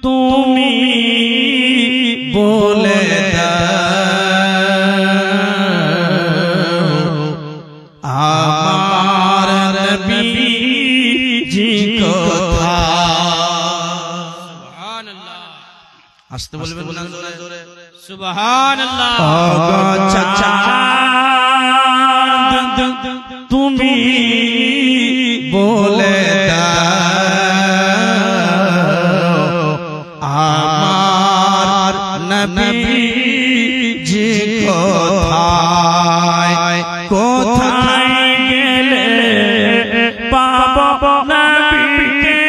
তুমি বলে দাও আমার নবীজি কোথায়। সুবহানাল্লাহ, আসতে বলবেন না জোরে জোরে। সুবহানাল্লাহ। চাঁদ তুমি বলে দাও আমার নবীজি কোথায়। কোথায় গেলে পাবো নবীকে,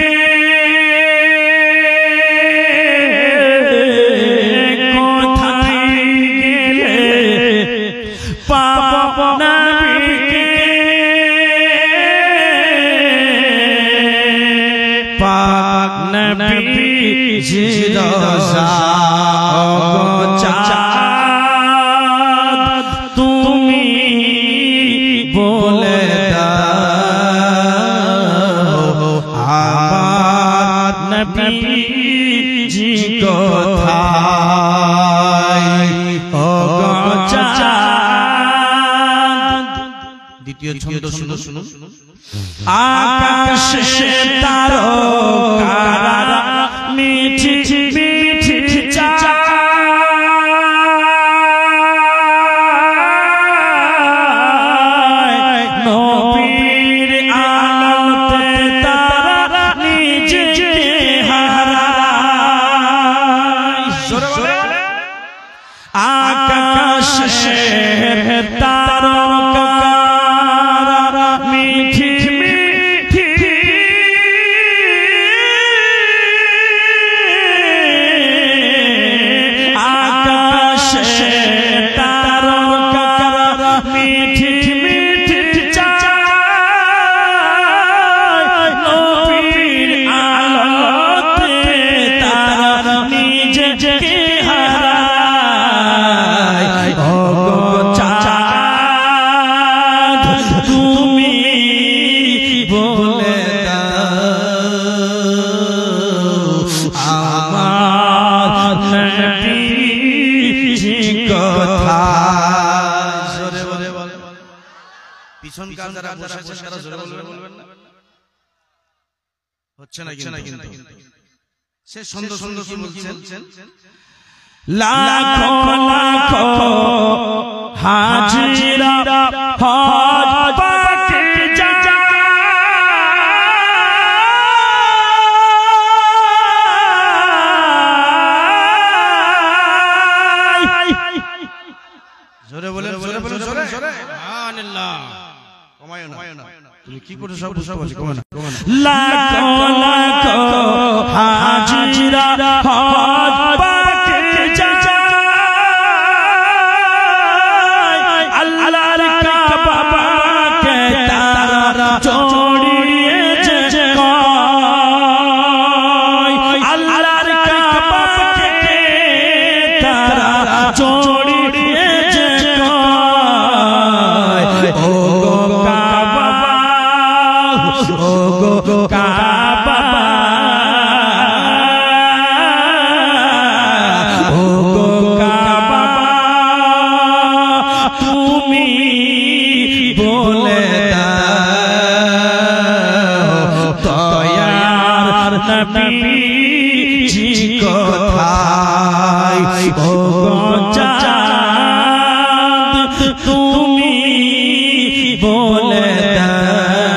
কোথায় গেলে পাবো নবীকে, পাক নবীজির রোজা। চাঁদ তুমি বলে দাও আমার নবীজি কোথায়। ও চাঁদ, দ্বিতীয় ছন্দ শুনো শুনো। আকাশে তারকারা মিঠি মিঠি চায়, নবীর আলোতে তারা নিজেকে হারায়। আকাশে তারকারা মিঠি মিঠি আকাশে তারকারা মিঠি মিঠি চায়, নবীর আলোতে তারা নিজেকে হারায়। ও চাঁদ তুমি বলে দাও আমার নবীজি কোথায়। জোরে বলে বলে পিছন কান যারা বসে আছেন তারা জোরে বলবেন না, হচ্ছে না কিন্তু সে সুন্দর সুন্দর কি বলছেন। লাখো লাখো হাজিরা হজ পাকে যায়, জোরে বলেন জোরে বলেন জোরে জোরে। সুবহানাল্লাহ, কমায়ো না, তুমি কি করছো সব বুঝতে পারছি, কমায় না। লাখো লাখো হাজিরা হজ পাকে যায়, আল্লাহর কাবাকে তারা জড়িয়েছে কয়, আল্লাহর কাবাকে তারা জড়িয়েছে কয়। ও কাবা, ও কাবা, ও কাবা তুমি বলে দাও দয়ার নবীজি কোথায়। ও চাঁদ তুমি বলে দাও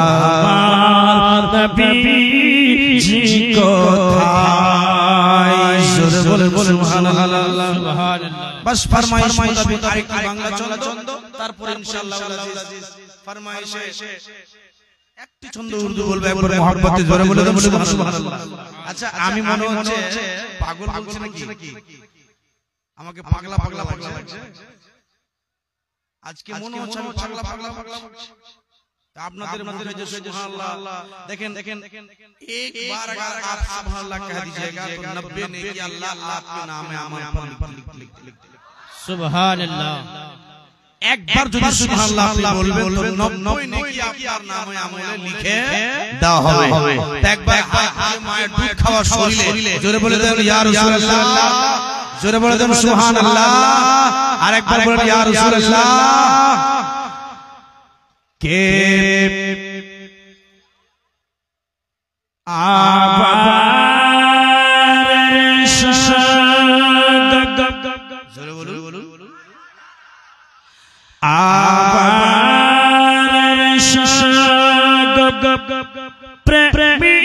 আমার নবীজি কোথায়। জোরে বলে বলে সুবহানাল্লাহ। বাস ফরমাইশ মুতাবিক আরেকটি বাংলা ছন্দ, তারপর ইনশাআল্লাহ ফরমাইশে একটি ছন্দ উর্দু বলবে, একবার মহব্বতে জোরে বলে দেব সুবহানাল্লাহ। আচ্ছা আমি মনে হচ্ছে পাগল বলছি নাকি, আমাকে পাগলা পাগলা পাগলা লাগছে আজকে, মনে হচ্ছে আমি পাগলা পাগলা পাগলা বলছি। আপনাদের মধ্যে যে সুবহানাল্লাহ দেখেন দেখেন, एक बार अगर आप सुबहानअल्लाह कह दीजिएगा तो 90 नेकी अल्लाह आपके नाम में अमल पर लिख सुबहानअल्लाह। एक बार যদি সুবহানাল্লাহ আপনি বলবেন তো 90 নেকি আপনার নামে আমলে লিখে দেওয়া হবে। তো একবার খাওয়া শরীরে জোরে বলে দেন ইয়া রাসূলুল্লাহ জোরে বলে দেন সুবহানাল্লাহ আরেকবার বলেন ইয়া রাসূলুল্লাহ কে জোরে বলুন প্রেমী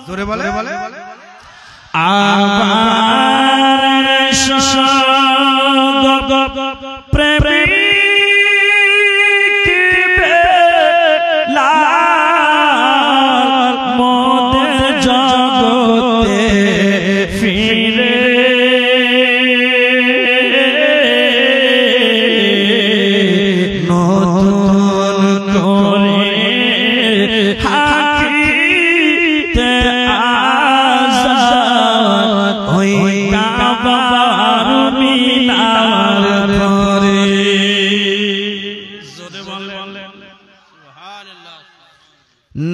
জোরে বলে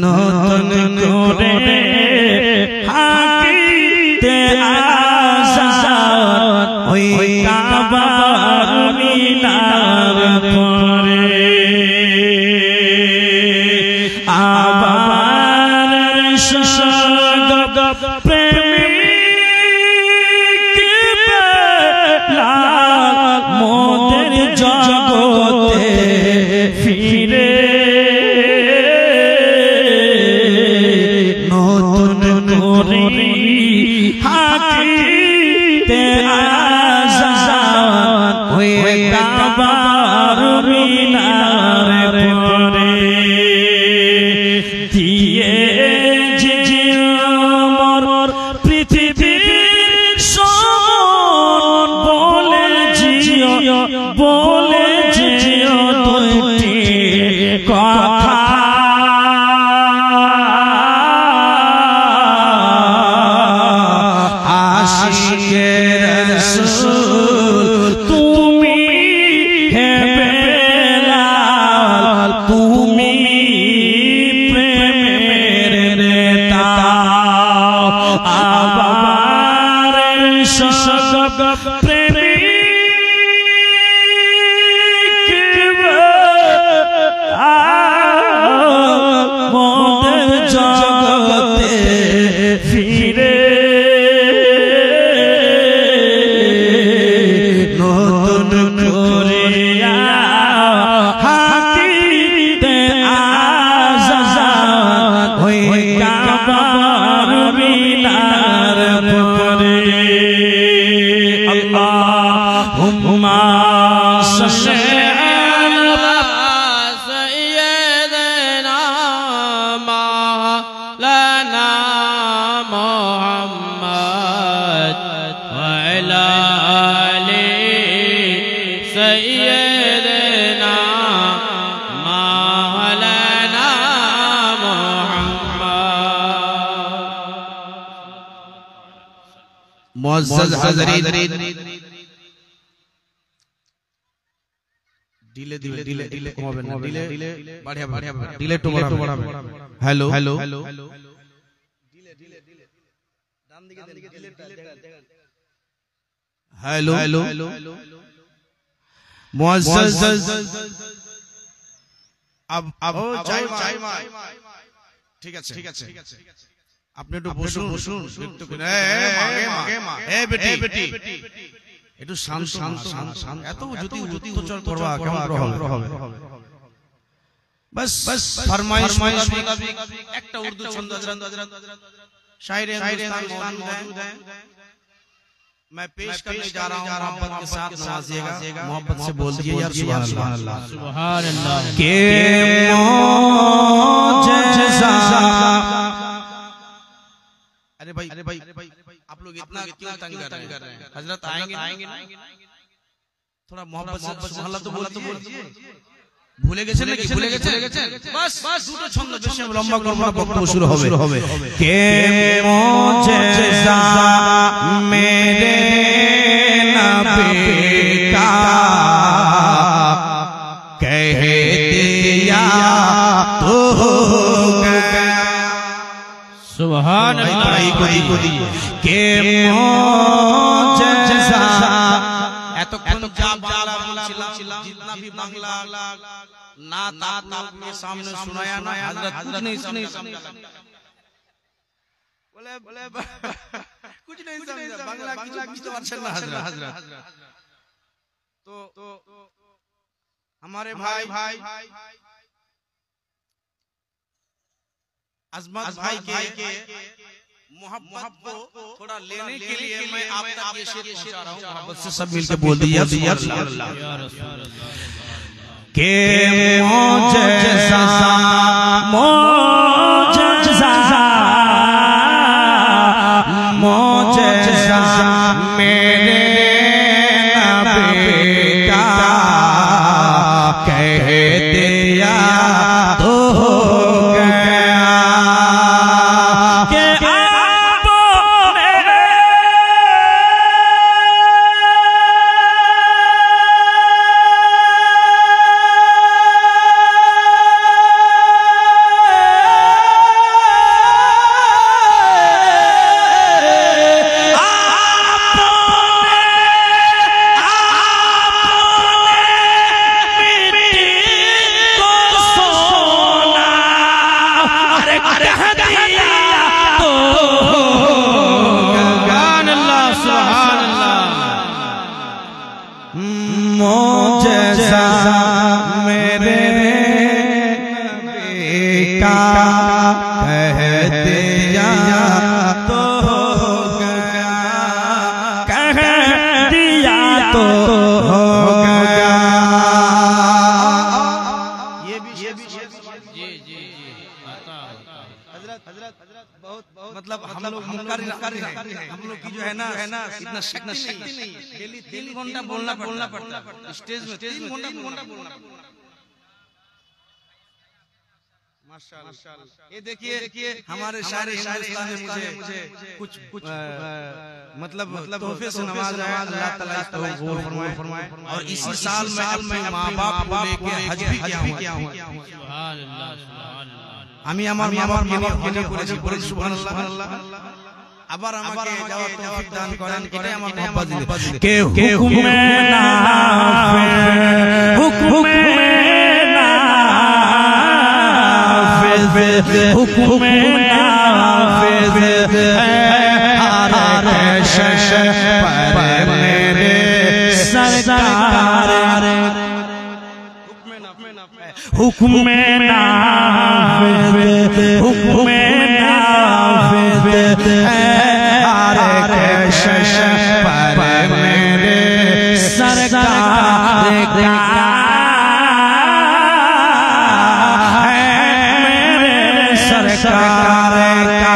নতুন করে হাকিতে আজাদ ওই কাবার মিনার পরে আবার শশগব প্রেমিক বেলাল মোদের জগতে ফিরে হাকিতে আজাদ ওই কাবার মিনার পরে দিয়ে যে মর পৃথিবীর সমান বলে জিও দুটি কথা मुअज़्ज़ज़ हज़रीन डिले कमाबेन ना डिले बढ़िया डिले तो बढ़ाबेन हेलो डिले डान दिके डिलेटा हेलो मुअज़्ज़ज़ अब चाय ठीक है আপনি একটু বসুন একটু এ বেটি একটু শান্ত এত যদি উত্তর করবা কেমন হবে बस फरमाइश मुताबिक একটা উর্দু ছন্দ হযরত शायर हिंदुस्तान मौजूद है मैं पेश करने जा रहा हूं मोहब्बत के साथ नवाजिएगा मोहब्बत से बोल दिए यार सुभान अल्लाह के मौजज़ा अरे भाई आप लोग इतना क्यों तंग कर रहे हैं हजरत आएंगे थोड़ा मोहब्बत से अल्लाह तो बोलिए भूले গেছে बस দুটো ছন্দ বেশি লম্বা করব না বক্তব্য শুরু হবে কে মুজেজা को दिए के मुआजिजा এতক্ষণ যা বাংলা বলছিলাম जितना भी बांग्ला नात आपके सामने सुनाया ना हजरत कुछ नहीं समझा बोले कुछ नहीं समझा बांग्ला কিছু বুঝতে পারছেন না हजरत तो हमारे भाई अजमत भाई के मोहब्बत को थोड़ा लेने के लिए मैं आप तक ये शेर पहुंचा रहा हूं मोहब्बत से सब मिलके बोल दिया या रसूल अल्लाह के मुआजिजा मुआजिजा मेरे नबी का कह दिया तो मतलब हम लोग मुनकर हम लोग की जो है ना इतना शक्ति नहीं है डेली 3 घंटा बोलना पड़ता है स्टेज में 3 घंटा बोलना माशाल्लाह ये देखिए हमारे सारे हिंदुस्तान में मुझे कुछ मतलब तोहफे से नवाज अल्लाह ताला कबूल फरमाए और इसी साल में अपने माँ-बाप को लेके हज भी किया हूं सुभान अल्लाह আমি আমার মামাকে করেছি সুবহানাল্লাহ আবার আমাকে যাওয়ার তৌফিক দান করেন এটাই আমার মহব্বত দিলে কে হুকুমে নাফিজ হুকুমে নাফিজ আরশ पर मेरे सरकार हुक्म नाफिज हुक्म नाफिज आरश पर मेरे सरकार का मेरे सरकार का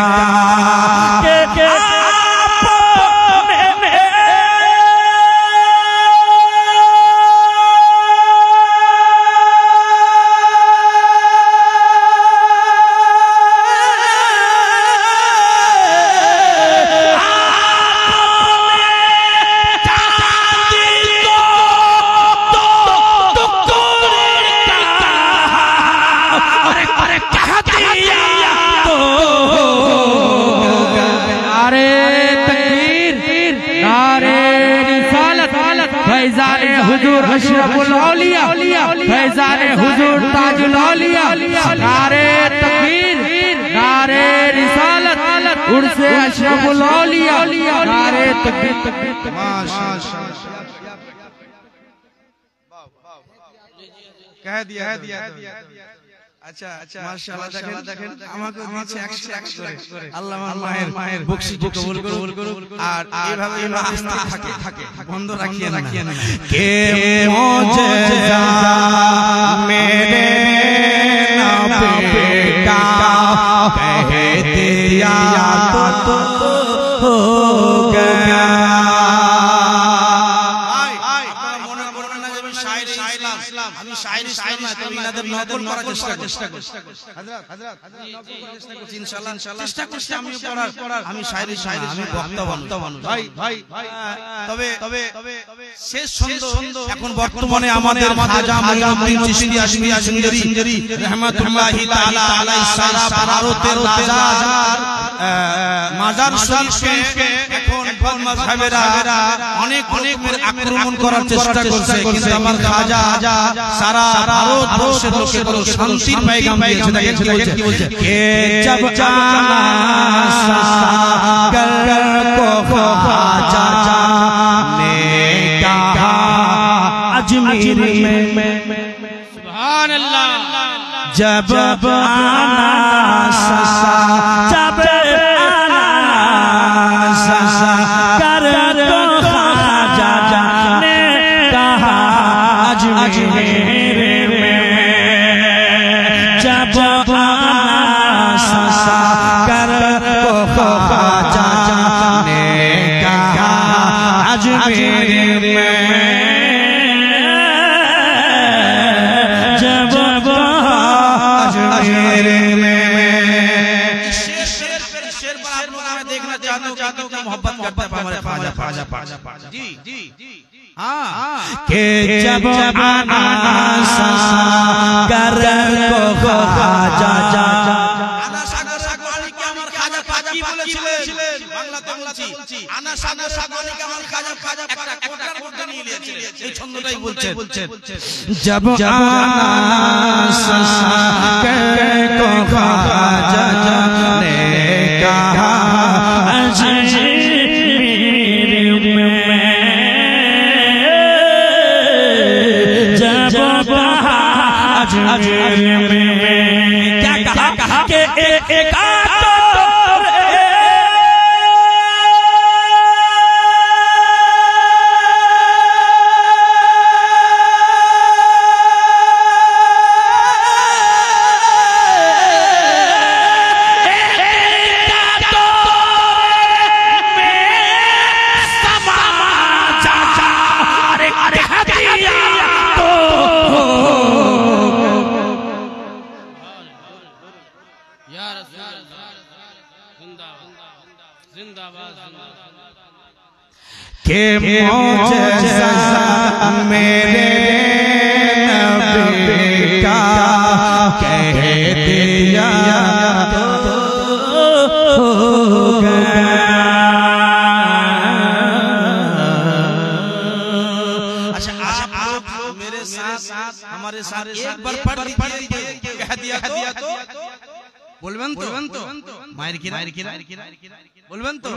अशरफुल औलिया फैज़ान हुजूर ताजुल औलिया नारे तकबीर नारे रिसालत उर्से अशरफुल औलिया नारे तकबीर माशाअल्लाह कह दिया अच्छा माशाअल्लाह দেখেন আমাকে দিয়েছে 100 করে আল্লাহ মায়ের বকশিশ কবুল করুন আর এইভাবে আস্তে থাকে বন্ধ রাখিয়ে না কে মুআজিজা মেরে নবী কা কহ দিয়া তো हो गया মনে করুন না যে আমি শায়ের ইসলাম না তো ইনাদের নকল করার চেষ্টা করছি হযরত নকল করার চেষ্টা করছি ইনশাআল্লাহ চেষ্টা করছি আমি পড়ার আমি শায়রি আমি বক্তা মানুষ ভাই তবে শেষ ছন্দ এখন বর্তমানে আমাদের খাজা মুঈনুদ্দিন চিশতি আশমিরি রাহমাতুল্লাহি তাআলা আলাইহি সারা ভারতের মাজার শরীফে এখন মাযহাবেরা অনেক আক্রমণ করার চেষ্টা করছে কিন্তু আমার খাজা সারা ভারতবর্ষের লোককে কোনো শান্তির পয়গাম দিয়েছে দেখেন কি বলছে কে জব জানা সাগর কো খাজা নে কহা अजमेर में सुभान अल्लाह जब आना ससा जब आना ससा कर तो खाजा ने कहा अजमेर में जब आना ससा कर तो खाजा ने कहा अजमेर में मोहब्बत करते हमारे खाजा जी के जब आना सागर को खाजा आना सागर सागवानी के আমার খাজা কি বলেছিলেন বাংলাতে বলছি আনা সাগর সাগवानी के আমার খাজা একটা কোটার মধ্যে নিয়ে নিয়েছিলেন এই ছন্দটাই বলছেন जब आना सागर को खाजा ने कहा क्या कहा कि एक के मौजज़ा मेरे नबी का कह दिया तो हो गया। अच्छा आप मेरे साथ हमारे साथ एक बार पढ़ दीजिए कह दिया तो बोलबेन तो मायर की बोलबेन तो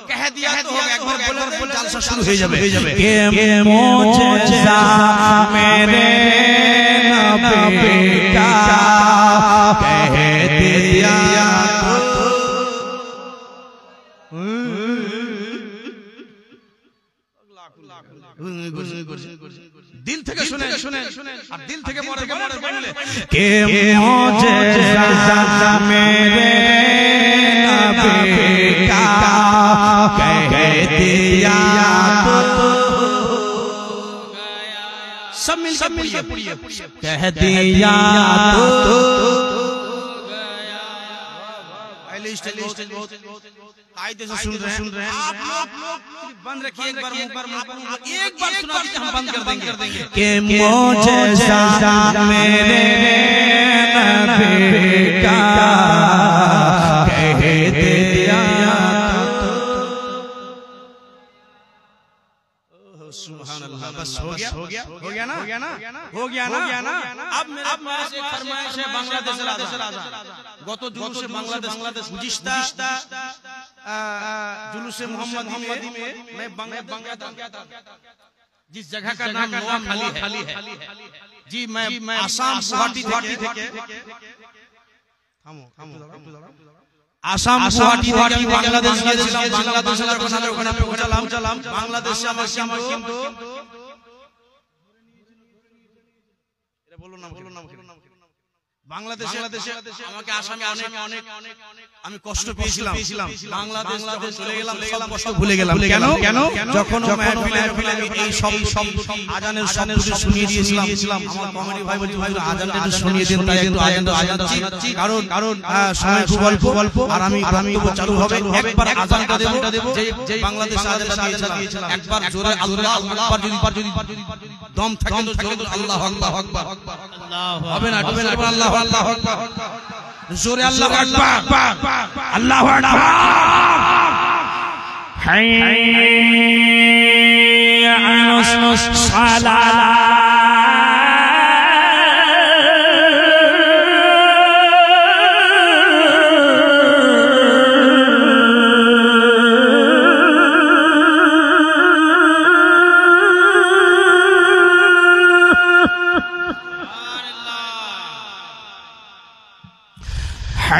कह दिया तो एक बार बोल जलसा शुरू हो जाए के मौजज़ा मेरे नबी का कह दिया दिल থেকে শুনেন আর দিল থেকে মরে কে মৌজেজা মেরে নবী কা কহ দিয়া তো सब मिलकर पढ़िए कह दिया तो पहले स्टेज कायदे से सुन रहे हैं आप लोग बंद रखिए एक बार मुंह पर एक बार सुना दीजिए हम बंद कर देंगे कि मौजज़ा मेरे नबी का कह दिया तो सुभान अल्लाह बस हो गया ना अब मेरे से फरमाइश है बांग्लादेश गत जुलूसे बांग्लादेश गुजिश्ता जुलूसे मोहम्मद में मैं बांग्लादेश जिस जगह का नाम नोआ खाली है जी मैं आसाम गुवाहाटी থেকে आसाम गुवाहाटी থেকে बांग्लादेश গিয়েছিলাম বাংলাদেশের ওখানে পৌঁছালাম বাংলাদেশে আমার কিন্তু এটা বলুন নাম বাংলাদেশে আমাকে আসামে অনেক আমি কষ্ট পেয়েছিলাম। বাংলাদেশ যখন চলে গেলাম সব কষ্ট ভুলে গেলাম। কেন যখন মাহফিলে আমি এই সব আজানের শব্দ শুনিয়ে দিয়েছিলাম, আমার কমেডি ভাই বলছে ভাই আজানটা একটু শুনিয়ে দিন, তাই একটু আজান দিচ্ছি, কারণ সময় খুব অল্প আর আমি চালু হবে। একবার আজানটা দেব, যে বাংলাদেশ আজানটা দিয়েছিলাম, একবার জোরে আল্লাহ আকবার যদি দম থাকে তো জোরে আল্লাহু আকবার হবে না আল্লাহু আল্লাহু আকবার জোরে আল্লাহু আকবার আল্লাহু আকবার হাইয়া আলাস সালাত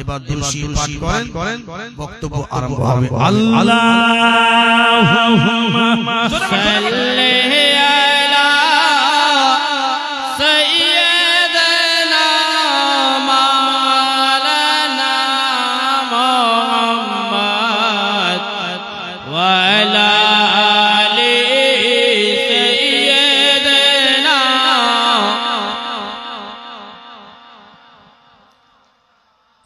এবার দুরূদ পাঠ করেন, বক্তব্য আরম্ভ হবে। আল্লাহুম্মা সাল্লি আলা সাইয়্যিদিনা মাওলানা মুহাম্মদ ওয়া আলা আলি সাইয়্যিদিনা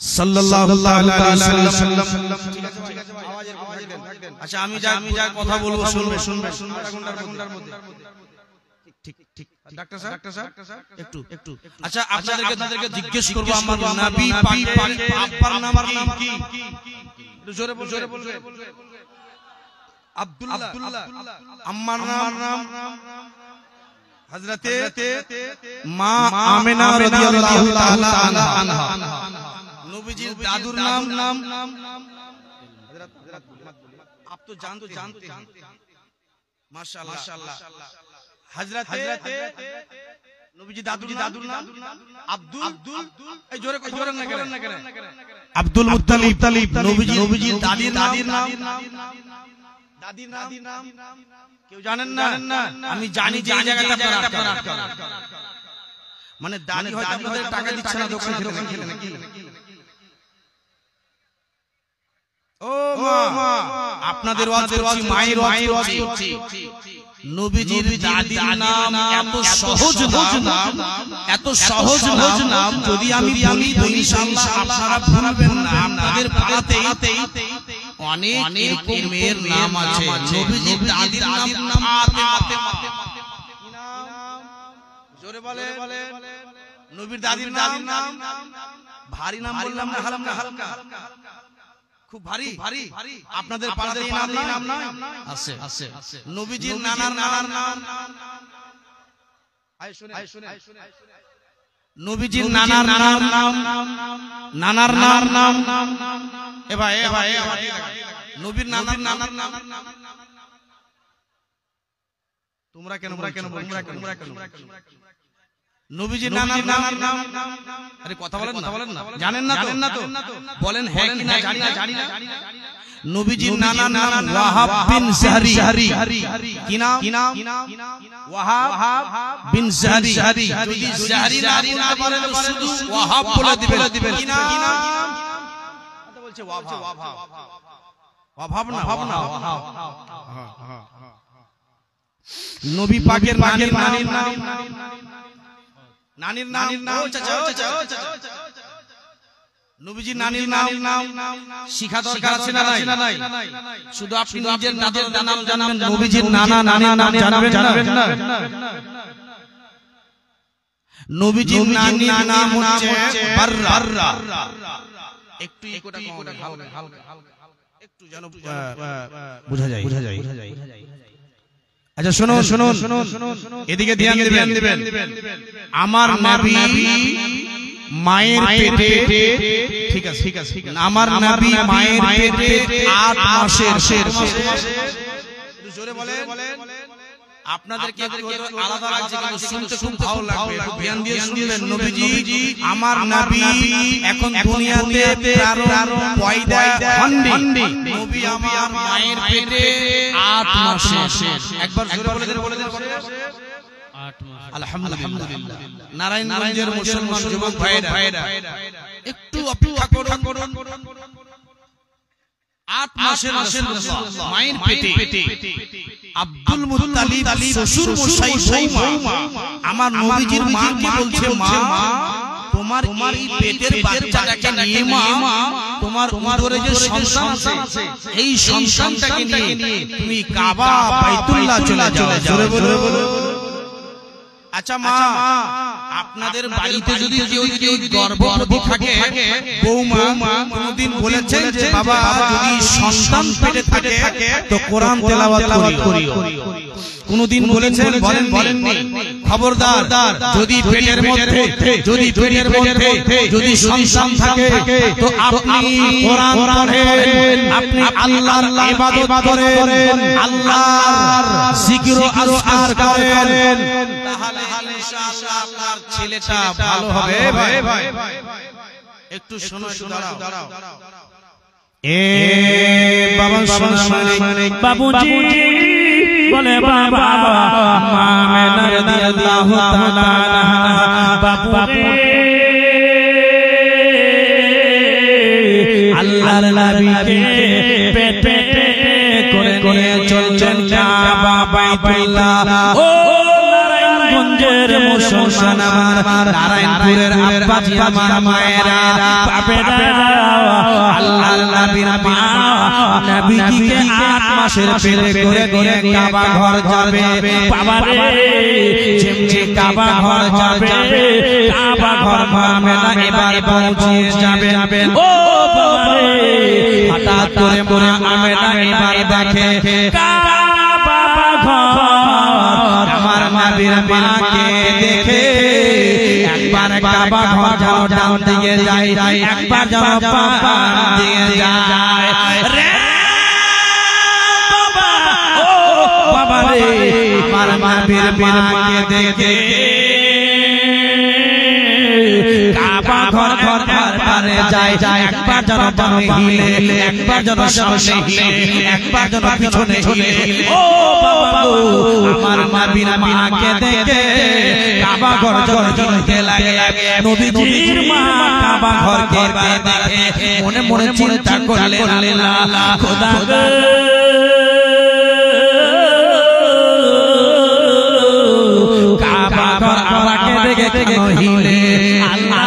সাল্লাল্লাহু তাআলা আলাইহি ওয়াসাল্লাম। আচ্ছা আমি যা কথা বলবো শুনবে ঘন্টার মধ্যে। ঠিক ডাক্তার স্যার একটু আচ্ছা আপনাদেরকে জিজ্ঞেস করব আমার নবী পাকের আব্বার নাম কি? একটু জোরে বলবে। আব্দুল্লাহ। আম্মার নাম হযরতে মা আমিনা রাদিয়াল্লাহু তাআলা আনহা। নবীজির দাদুর নাম आप तो जानते हैं माशाअल्लाह हजरते नबीजी दादुर नाम अब्दुल এই জোরে না করেন আব্দুল মুত্তালিব। নবীজি দাদির নাম কেউ জানেন না? আমি জানি যে এই জায়গাটা আপনারা মানে দাদি হয়তো আপনাদের টাকা দিচ্ছে না দোকানে খেলে নাকি? ও মা আপনাদের ওয়াজ করছি, মায়ের ওয়াজ করছি। নবীজির দাদির নাম এত সহজ নাম যদি আমি বলি তো ইনশাআল্লাহ আপনারা ভুলবেন না। আপনাদের পাড়াতেই অনেক এরকম মেয়ের নাম আছে। নবীজির দাদির নাম ফাতেমা। কি নাম? জোরে বলেন। নবীর দাদির নাম ভারী নাম বললাম না হালকা? খুব ভারী। আপনাদের পাড়াতে নাম না আছে। নবীজির নানার নাম নবীজির নানার নাম এ ভাই নবীর নানার নাম তোমরা কেন নবীজির নানার নাম আরে কথা বলেন না জানেন না তো বলেন হ্যাঁ কি না জানি না নবীজির নানার নাম ওয়াহাব বিন জাহরি কি নাম ওয়াহাব বিন জাহরি যদি জাহরি না বলতে পারেন তো শুধু ওয়াহাব বলে দিবেন কি নাম কথা বলছে ওয়াহাব না নবী পাকের নানির নাম নবীজির নানির নাম শিখা দরকার আছে না নাই শুধু আপনি নিজের দাদার নাম জানেন নবীজির নানির নাম জানবেন না নবীজির নানির নাম হচ্ছে বাররা একটু ইকোটা কম হালকা একটু যেন বোঝা যায় আচ্ছা শুনুন এদিকে ধ্যান দিবেন আমার নবী মায়ের পেটে ঠিক আছে আমার নবী মায়ের পেটে 8 মাসের জোরে বলেন আপনাদেরকে আলাদা লাগছে কিন্তু শুনতে খুব ভালো লাগবে ধ্যান দিয়ে শুনবেন নবীজি আমার নবী এখন দুনিয়াতে পয়দা হননি নবী আমার মায়ের পেটে 8 মাসের একবার জোরে বলে দেন 8 মাস আলহামদুলিল্লাহ নারায়ণগঞ্জের মুসলমান যুবক ভাইরা একটু অপেক্ষা করুন 8 মাসের রাসূলুল্লাহ মায়ের পেটে আব্দুল মুত্তালিব শ্বশুর মশাই বৌমা আমার নবীজির মাকে বলছে মা তোমার এই পেটের বাচ্চাটাকে নিয়ে মা তোমার উদরে যে সন্তান আছে এই সন্তানটাকে নিয়ে তুমি কাবা বাইতুল্লাহ চলে যাও জোরে বলো আচ্ছা মা আপনাদের বাড়িতে যদি কেউ গর্ভবতী থাকে বৌমা কোনদিন বলেছেন যে বাবা যদি সন্তান পেটে থাকে তো কোরআন তেলাওয়াত করিও কোনদিন বলেছেন বলেননি খবরদার যদি পেটের মধ্যে যদি সন্তান থাকে তো আপনি কোরআন পড়েন আপনি আল্লাহর ইবাদত করেন আল্লাহর জিকির ও আজকার করেন তাহলে ইনশাআল্লাহ আপনার ছেলেটা ভালো হবে ভাই একটু শোনো দাঁড়াও এ বাবা সোনা মানিক বাবুজি বলে বাবা মা মেনা রাদিয়াল্লাহু তাআলা বাবু আল্লাহর নবীকে পেটে করে চলছেন কাবা বাইতুল্লাহ ও নারায়ণগঞ্জের মুসলমান আমার নারায়ণপুরের আব্বাজি আমার মায়েরা বাপেরা আল্লাহর নবীর মা নবীজিকে 8 মাসের পেটে করে কাবা ঘর যাবে বাবা রে যেমনি কাবা ঘর যাবে কাবা ঘর মামেনা এবার পৌঁছে যাবে ও বাবা রে হঠাৎ করে মা আমেনা এবার দেখে কাবা ঘর আমার নবীর মাকে দেখে একবার কাবা ঘর যাও ডান দিকে যায় একবার যাও বাম দিকে যায় রে বাবা ও বাবা রে আমার নবীর মাকে দেখে কাবা ঘর পারে যায় একবার যেন বামে হিলে একবার যেন সামনে হিলে একবার যেন পিছনে হিলে ও বাবা আমার নবীর মাকে দেখে কাবা ঘর জ্বলতে লাগে নবীজির মা কাবা ঘরকে দেখে মনে মনে চিন্তা করলেন আল্লাহ খোদা গো কাবা ঘর আমাকে দেখে হিলে আল্লাহ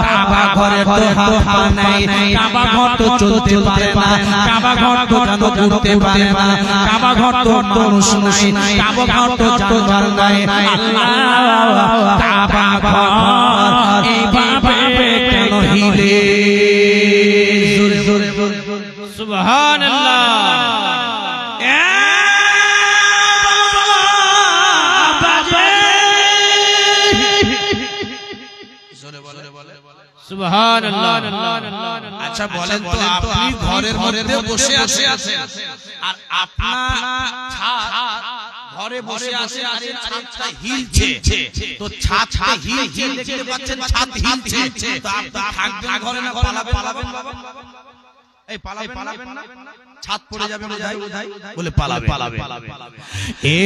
কাবা ঘরে তো হাত নাই কাবা ঘর তো চলতে পারে না কাবা ঘর তো ঘুরতে পারে না কাবা ঘর তো মানুষ নাই কাবা ঘর তো জানোয়ার নাই আল্লাহ কাবা ঘর এইভাবে কেন হিলে জোরে জোরে সুবহানাল্লাহ সুবহানাল্লাহ। আচ্ছা বলেন তো, আপনি ঘরের মধ্যে বসে আছেন আর আপনার ছাদ ঘরে বসে আছে, আরে ছাদটা হিলছে, তো ছাদটা হিলছে দেখতে পাচ্ছেন, ছাদ হিলছে, তো আপনি থাকবেন ঘরে না পালাবেন বাবা? এই পালাবেন না, ছাদ পড়ে যাবে বোধহয়, বলে পালাবে। এ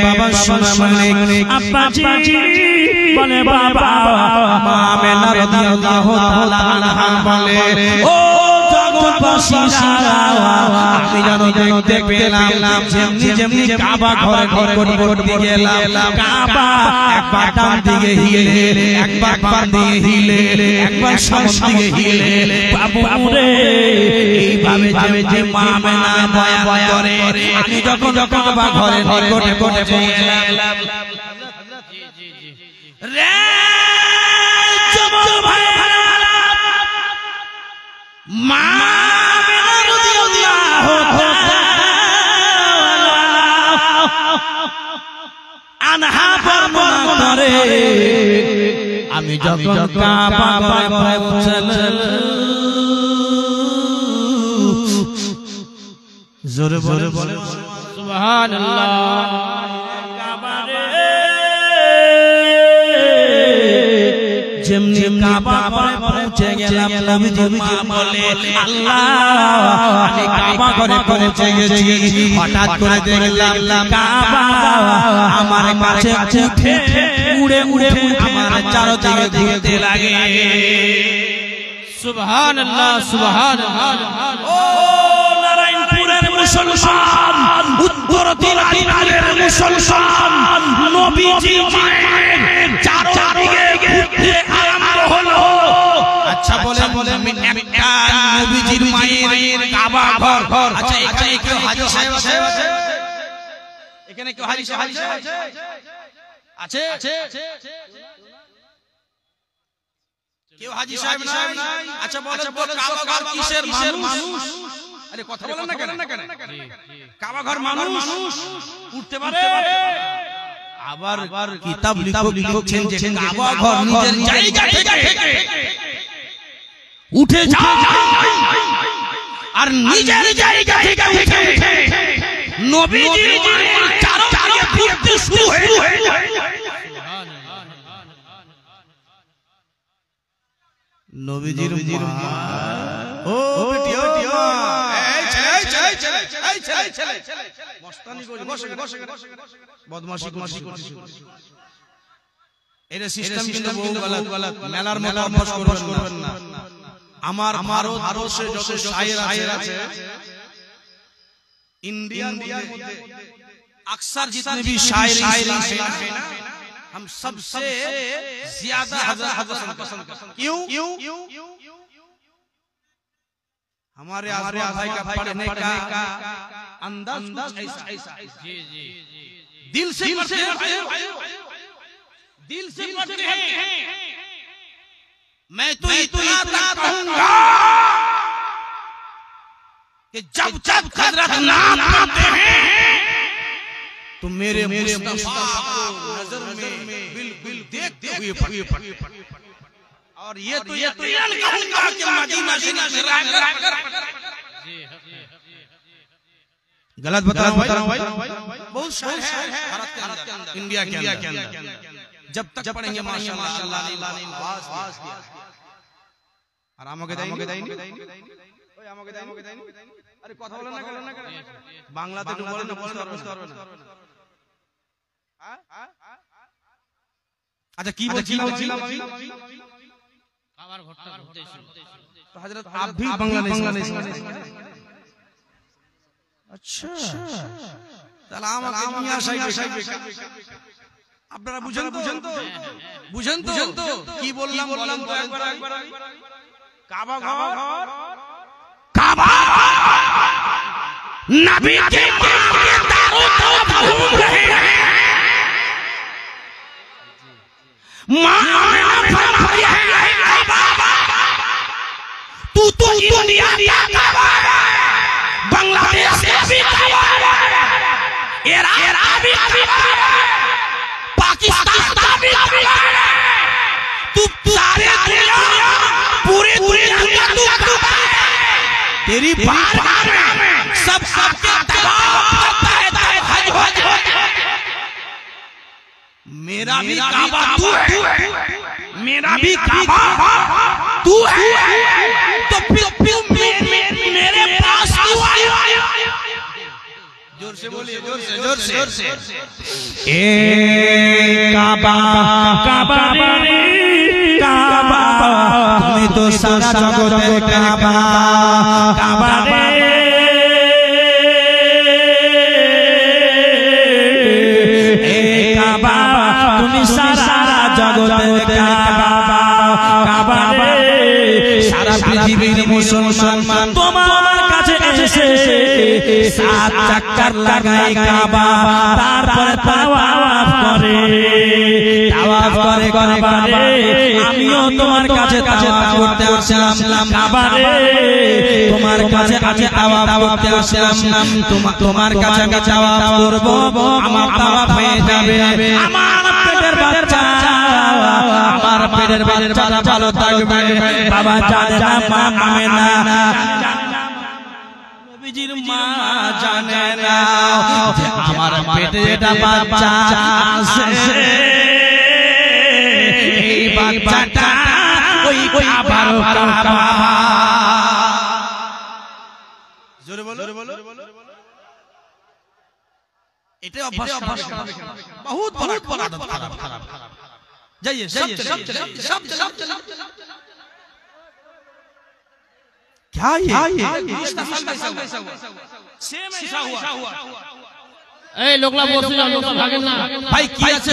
বাবা সোনা মানে আব্বাজি বলে বাবা, মা আমেনা রাদিয়াল্লাহু তাআলা আনহা বলে, ও জগৎবাসীরা, আমি যেন দেখতে পেলাম যেমনি কাবা ঘরে নিকট দিয়ে গেলাম, কাবা একবার ডান দিকে হিলে, একবার বাম দিকে হিলে, একবার সামনে দিকে হিলে, বাবু রে এইভাবে যে মা আমেনা দয়া করে, আমি যখন কাবা ঘরে নিকটে পৌঁছে গেলাম, রে যুবক ভাইরা, মা আমেনা রাদিয়াল্লাহু আনহা বর্ণনা করে, আমি যখন কাবা ঘরে পৌঁছলাম, জোরে বলে সুবহানাল্লাহ, কাবা রে যেমনি কাবা ঘরে পৌঁছে গেলাম, নবীজি মা বলে, আল্লাহ আমি কাবা ঘরে পৌঁছে গেছি, হঠাৎ করে দেখলাম কাবা আমার কাছে উড়ে আমার চারদিকে ঘুরতে লাগে। সুবহানাল্লাহ সুবহানাল্লাহ। ও নারায়ণপুরের মুসলমান, উত্তর দিনাজপুরের মুসলমান, নবীজি মায়ের চারদিকে ঘুরতে আরম্ভ হলো। আচ্ছা বলেন একটা নবীজির মায়ের কাবা ঘর, আচ্ছা এখানে কেউ হাজী সাহেব আছে? এখানে কেউ হাজী সাহেব আছে? কেউ হাজী সাহেব নাই? আচ্ছা বলেন কাবা ঘর কিসের মানুষ? আরে কথা বলেন না কেন? কাবা ঘর মানুষ উঠতে পারে? আবার কিতাব লিখছেন যে কাবা ঘর নিজের জায়গা থেকে উঠে যায় আর নিজের জায়গা থেকে উঠে নবীজির চারদিকে ঘুরতে শুরু হয়ে যায়। নবীজির মা, ও বেটিও, এই ছেলে মস্তানি করে বসে বদমাশি করছিস, এর সিস্টেম কিন্তু বহু গলত, মেলার মতো অভ্যাস করবেন না। আমার ভারতবর্ষে যত শায়ের আছে, इंडिया में अक्सर जितने भी शायर हैं ना, हम सबसे ज्यादा हजरत पसंद करते हैं। क्यों? हमारे भाई का पढ़ने का अंदाज ऐसा जी दिल से पढ़ते हैं। मैं तो इतना कहूंगा कि जब हजरत नाम पढ़ते हैं तो मेरे मुस्तफा को नजर में बिल्कुल देखते हुए पढ़ते, और ये तो यकीनन कहूंगा कि मदीना शरीफ में रहकर गलत बता रहा हूं भाई, बहुत शायर है भारत के अंदर, इंडिया के अंदर, जब तक पढ़ेंगे माशाअल्लाह अल्लाह ने आवाज दिया। और আমাকে দেয়নি ওই আমাকে দেয়নি, আরে কথা বলেন না কেন? বাংলাতে একটু বলেন না, বুঝতে পারবে না। আচ্ছা কি বলছিলাম আমি? খাবার ঘরটা ঘুরতেছিল তো হযরত आप भी বাংলাদেশ। আচ্ছা তাহলে আমাকে নিয়ে আসাইবে, আপনারা বুঝেন তো কি বললাম তো একবার কাবা ঘর नबी के माँ के दारों तरफ घूम रहे हैं। माँ आमिना फरमाती है तू इंडिया का काबा है, बांग्लादेश का भी काबा है, इराक का भी काबा है, पाकिस्तान का भी काबा है, तू सारे दुनिया तेरी बारगाह में सब आपके तवाफ करता है। मेरा भी काबा तू है, मेरा भी काबा तू है, तो फिर मेरे पास क्यों आया? जोर से बोलिए, जोर से। ए काबा काबा काबा, तुम्हें तो सारा जगत काबा काबा रे। ए काबा तुम्हें सारा जगत काबा काबा रे। सारा पृथ्वीर मुसलमान তোমার কাছে এসে সাত চক্কর লাগায় কাবা, তারপর তাওয়াফ করে কাবা রে। আমিও তোমার কাছে তাওয়াফ করতে আসলাম কাবা রে, তোমার কাছে আমি তাওয়াফ করতে আসলাম। তোমার কাছে আমি তাওয়াফ করব, আমার তাওয়াফ হয়ে যাবে। আমার পেটের বাচ্চা, আমার পেটের বাচ্চারা ভালো থাকবে। বাবা জানে না, মা আমেনা নবীজির মা জানে না আমার পেটে যেটা বাচ্চা আছে, এই বাচ্চাটা ওই কাবার কাবা। জোরে বলো, এটা অভ্যাস বহুত বড় আদত খারাপ। जाइए सब क्या ये सेम ऐसा हुआ। ए लोगला बोल जाओ, लोग भागें ना भाई किया से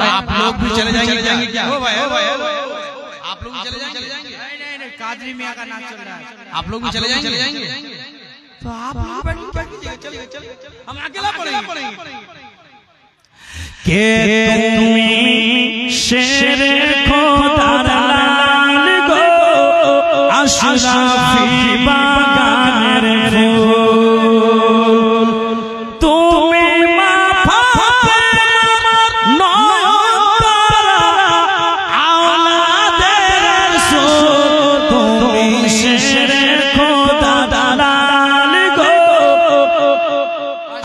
आप लोग भी चले जाएंगे क्या? ओ भाई आप लोग भी चले जाएंगे? नहीं, कादरी मियां का नाच चल रहा है। आप लोग भी चले जाएंगे? तो आप चलिए, हम अकेला पढ़ेंगे। के तुम शेर खुदार लाल गो अशराफी बागान रे फूल, तुम्हें माफा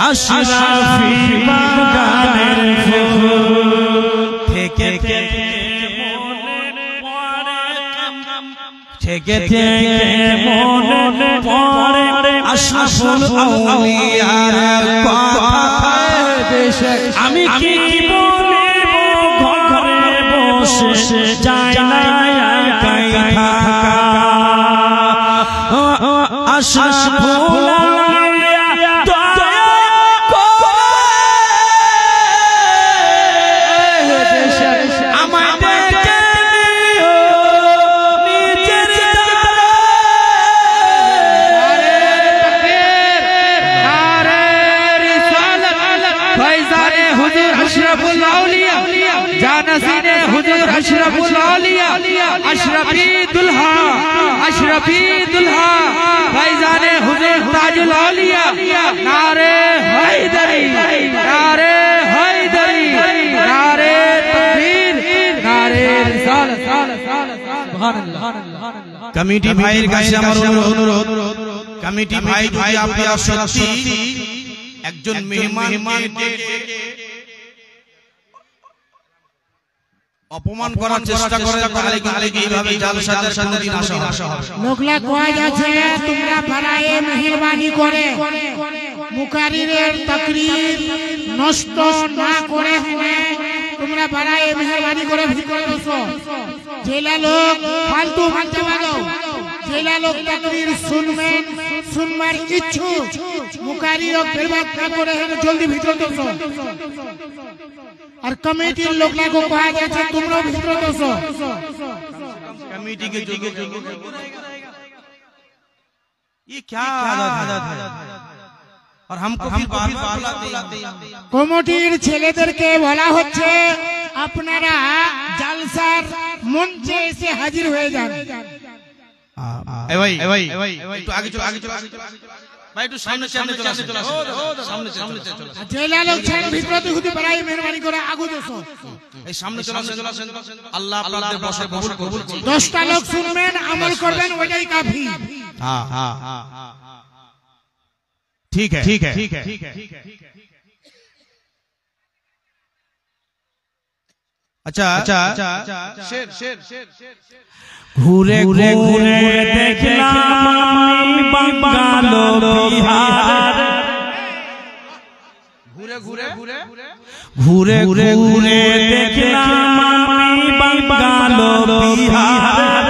अशराफी बागाনের ফুল থেকে মনে পড়ে আশরাফুল আউলিয়ার কথা। আমি কি বলিব ঘরে বসে যাই না একাই থাকা। আশরাফুল अशरफी दुल्हा फैजाने हुजूर ताजुल औलिया। नारे हैदरी, नारे हैदरी, नारे तकबीर, नारे रिसालत। कमिटी भाईर কাছে আমার অনুরোধ, কমিটি ভাই যদি আপনারা সত্যি একজন মেহমানকে অপমান করার চেষ্টা করে তাহলে কিন্তু এইভাবে জালসাতে কোনদিন আসা হবে। লোকলা কয় যাচ্ছে তোমরা ভাড়ায়ে মেহেরবানি করে মুকারিরের তাকরীর নষ্ট না করে হলে তোমরা ভাড়ায়ে মেহেরবানি করে ভিতরে বসো। জেলা লোক ফালতু বলতে পারো, জেলা লোক তাকরীর শুনবার ইচ্ছুক মুকারির বরবাদ না করে জলদি ভিতরে বসো। और कमेटी लोगला को कहा जाए तुमरो भीतर दोसो कमेटी के जो ये क्या आदत है और हमको फिर बार-बार बुलाते हैं কমিটির ছেলেদেরকে বলা হচ্ছে আপনারা জলসার মঞ্চে এসে হাজির হয়ে যান ए भाई একটু আগে চলো ভাই একটু সামনে চলে আসো সামনে চলে আসো জেলা লোক ছাড় ভিতরতে হুদি বড়াই মেহরবানি করে আগু দোসো এই সামনে চলে আসেন আল্লাহ আপনাদের বসে কবুল করুন 10টা লোক শুনবেন আমল করবেন ওইটাই কাফি हाँ ठीक है अच्छा शेर ঘুরে ঘুরে দেখলাম আমি বাঙ্গাল বিহার ঘুরে ঘুরে দেখলাম আমি বাঙ্গাল বিহার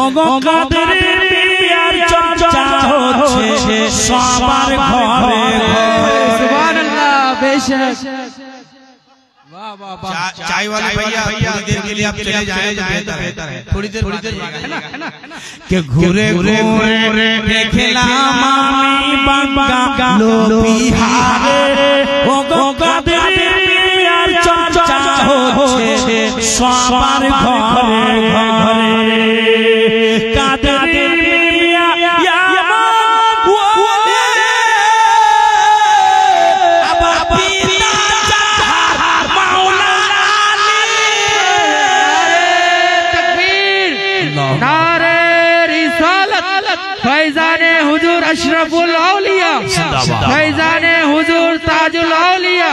ওগো কাদের বিয়ার চর্চা হচ্ছে সবার ঘরে সুবহানাল্লাহ বেশক चाय वाले भैया थोड़ी देर के लिए आप चले जाएं बेहतर है थोड़ी देर है ना कि घुरे घुरे देखलाम আমি বাঙ্গাল বিহার ওগো কাদের বিয়ার চর্চা হচ্ছে সবার ঘরে ঘরে কাদের বিয়া फैजाने हुजूर अशरफुल औलिया फैजाने हुजूर ताजुल औलिया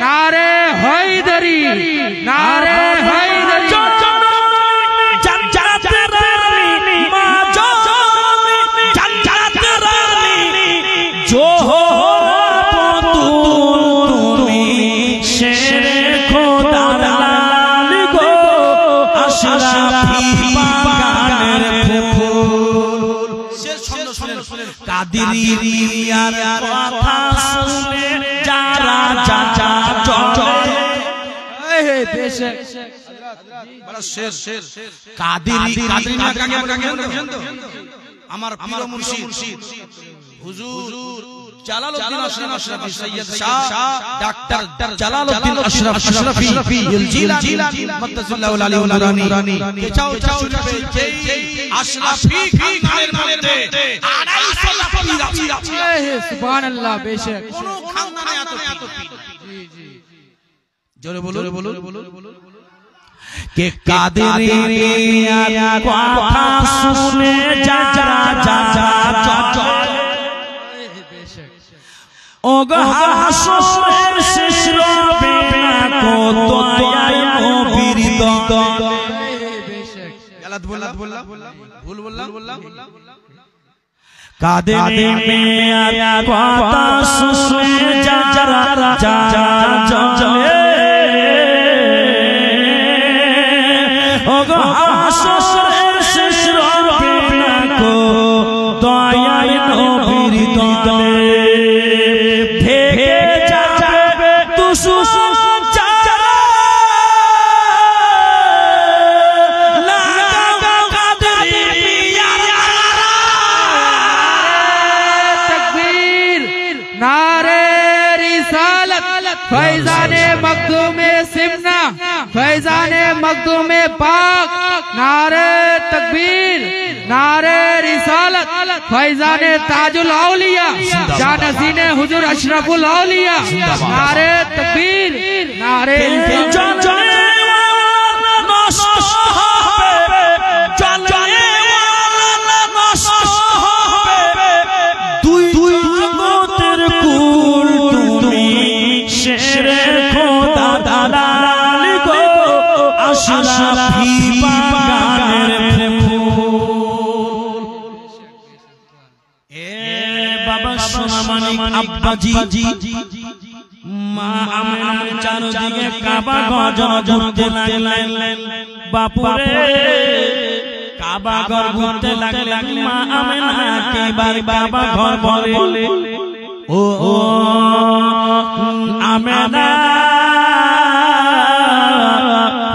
नारे हैदरी जो हो तुमी शेरे खोदा लाल गो अशरफी बागाনের ফুল কাদেরি মিয়ার কথা শুনে যারা চলে बेशक बड़ा शेर कादिरी ना काके আমার প্রিয় মুর্শিদ হুজুর জালালউদ্দিন আশরাফি সৈয়দ শাহ ডॉक्टर জালালউদ্দিন আশরাফি জিলানী মুত্তাসিল্লাহু আলাইহি নুরানি চাও যেই আশরাফি খানের মধ্যে 250 লাখ পীর আছে সুবহানাল্লাহ বেশক কোন খানদানে এত পীর জি জোরে বলুন के कादेरी मियाর কথা শুনে যারা ওগো হাসরের শেষ রবে না কত দয়ায় নবীর দন गलत बोला भूल बोला कादेरी मियाর কথা শুনে যারা ওগো হাসরের শেষ রবে না কো দয়ায় নবীর দলে ভেগে যাবে দুশমন যারা লাগাও কাদেরি মিয়ার तकबीर नारे रिसालत फैजाने मखदूमे सिमना फैजाने मखदूमे पाक नारे तकबीर नारे रिसालत फैजाने ताजुल औलिया जानसीने हुजूर अशरफुल औलिया नारे तकबीर नारे আশরাফি বাগানের ফুল এ বাবা সোনামানিক আব্বাজি মা আমার চারদিকে কাবা গজর ঘুরতে লাগলেন বাপুরে কাবা ঘর ঘুরতে লাগলেন মা আমেনা কেবার কাবা ঘর বলে ও আমেনা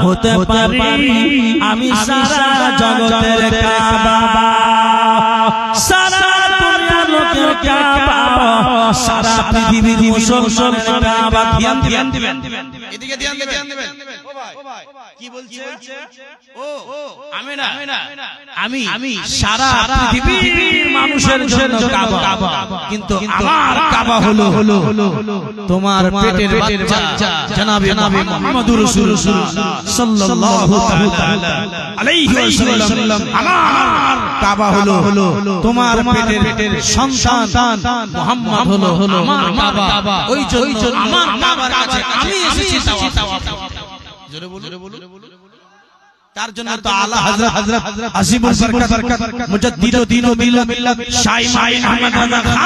হতে পারি আমি সারা জগতের কাবা, সারা দুনিয়ার লোকের কাবা, সারা পৃথিবীর মুসলমানের কাবা। ধ্যান দিবেন, এদিকে ধ্যান দিবেন। ও ভাই কি বলছে? ও আমি সারা পৃথিবীর মানুষের জন্য কাবা, কিন্তু আমার কাবা হলো তোমার পেটের বাচ্চা জনাবে মুহাম্মদুর রাসূলুল্লাহ সাল্লাল্লাহু তাআলা আলাইহি ওয়াসাল্লাম। আমার কাবা হলো তোমার পেটের সন্তান মুহাম্মদ হলো আমার কাবা। ওই জন্য আমার কাবার কাছে আমি এসেছি তাওয়াফ। জোরে বলুন। তার জন্য তো আলা হযরত আসিবুল বরকত মুজাদ্দিদ মিল্লাত শাইখ আহমদ রাজা খান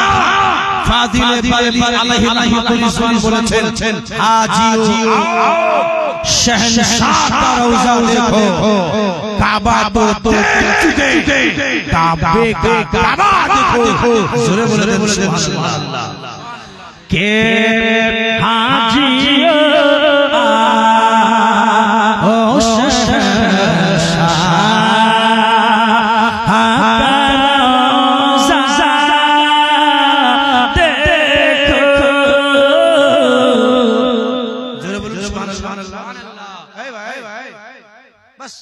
ফাজিলে বালি আলাইহি রাহমাতুল্লাহ বলেছেন, হাজিও शहनशाह का रौजा देखो, काबा तो चुके, काबे का काबा देखो। जोरे बोले सुभान अल्लाह। के हाजियो ओ शहनशाह का रौजा देखो। जोरे बोले सुभान अल्लाह। बस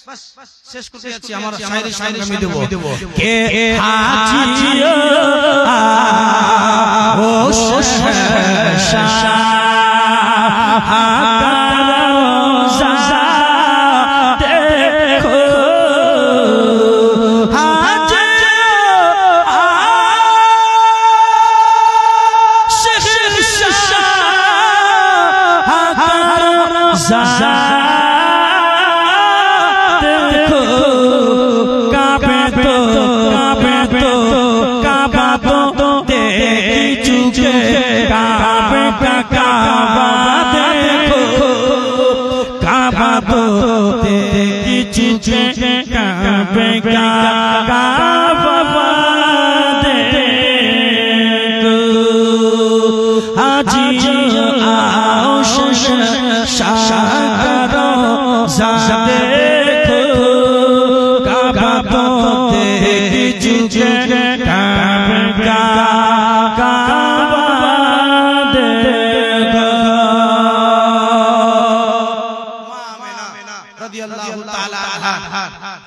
শেষ করতে যাচ্ছি, আমার শায়রি আমি দেব। কে হাজিও ও শহনशाह का रौजा देखो, शहनशाह का रौजा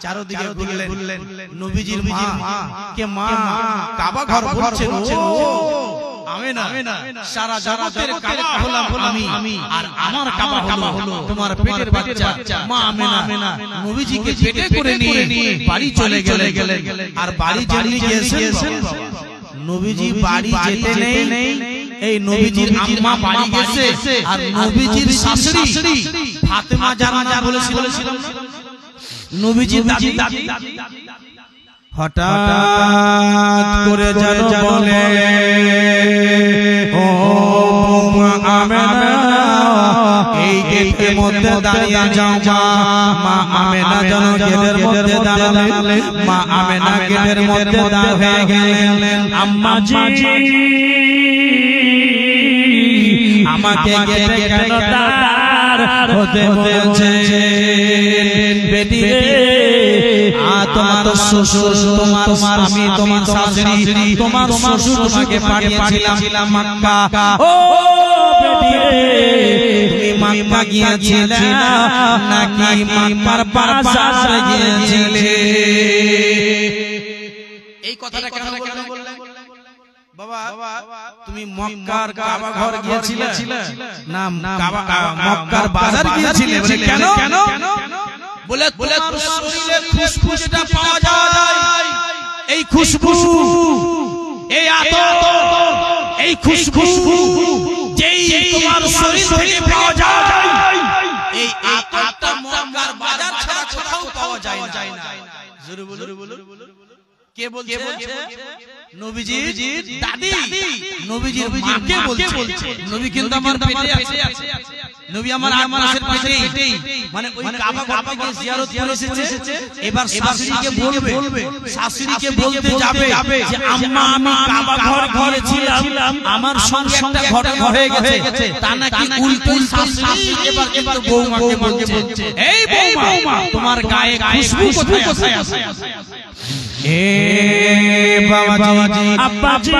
চারদিকে ঘুরলেন, নবীজির মা কে মা কাবা ঘর বলছেন, আমিনা সারা জগতের কাবা হলাম আমি, আর আমার কাবা হলো তোমার পেটের বাচ্চা মা আমিনা। নবীজিকে পেটে করে নিয়ে বাড়ি চলে গেলেন। আর বাড়ি যেতে গিয়েছেন, নবীজি বাড়ি যেতে নেই, এই নবীজির আম্মা বাড়ি গেছে, আর নবীজির শাশুড়ি ফাতেমা জানা বলেছিলাম নবীজির দাদি হঠাৎ করে যেন বলে, ও আমেনা এই গেটের মধ্যে দাঁড়িয়ে যাও। মা আমেনা যেন গেটের মধ্যে দাঁড়ালেন, মা আমেনা গেটের মধ্যে দাঁড়িয়ে গেলেন। আম্মা জি আমাকে গেটে কেন দাঁড় হতে বলছে? বেটি তোমার শ্বশুর, তোমার স্বামী, তোমার শাশুড়ি, তোমার শ্বশুর তোমাকে পাঠিয়েছিলাম মক্কা। ও বেটি তুমি মক্কা গিয়েছিলে নাকি মক্কার বাজার গিয়েছিলে? এই কথাটা কেন বললেন বাবা? তুমি মক্কার কাবা ঘর গিয়েছিলে না মক্কার বাজার গিয়েছিলে? কেন? বলে তোমার শরীরে খুশবু যেটা পাওয়া যায়, এই খুশবু, এই আতর, এই খুশবু যেই তোমার শরীর থেকে পাওয়া যায়, এই আতরটা মক্কার বাজার ছাড়া কোথাও পাওয়া যায় না। জোরে বলুন। কে বলছে? নবীজির দাদি, নবীজির মাকে বলছে। নবী কিন্তু আমার পেটে আছে, নবী আমার মাসের পেটে, মানে ওই কাবা ঘরকে গিয়ে জিয়ারত করে এসেছে। এবার শাশুড়িকে বলবে, শাশুড়িকে বলতে যাবে যে আম্মা আমি কাবা ঘরে ছিলাম, আমার সঙ্গে একটা ঘটনা হয়ে গেছে। তা নাকি উল্টো শাশুড়ি এবার বৌমাকে বলছে, এই বৌমা তোমার গায়ে খুশবু কোথায় আছে? এ বাবাজি আব্বাজি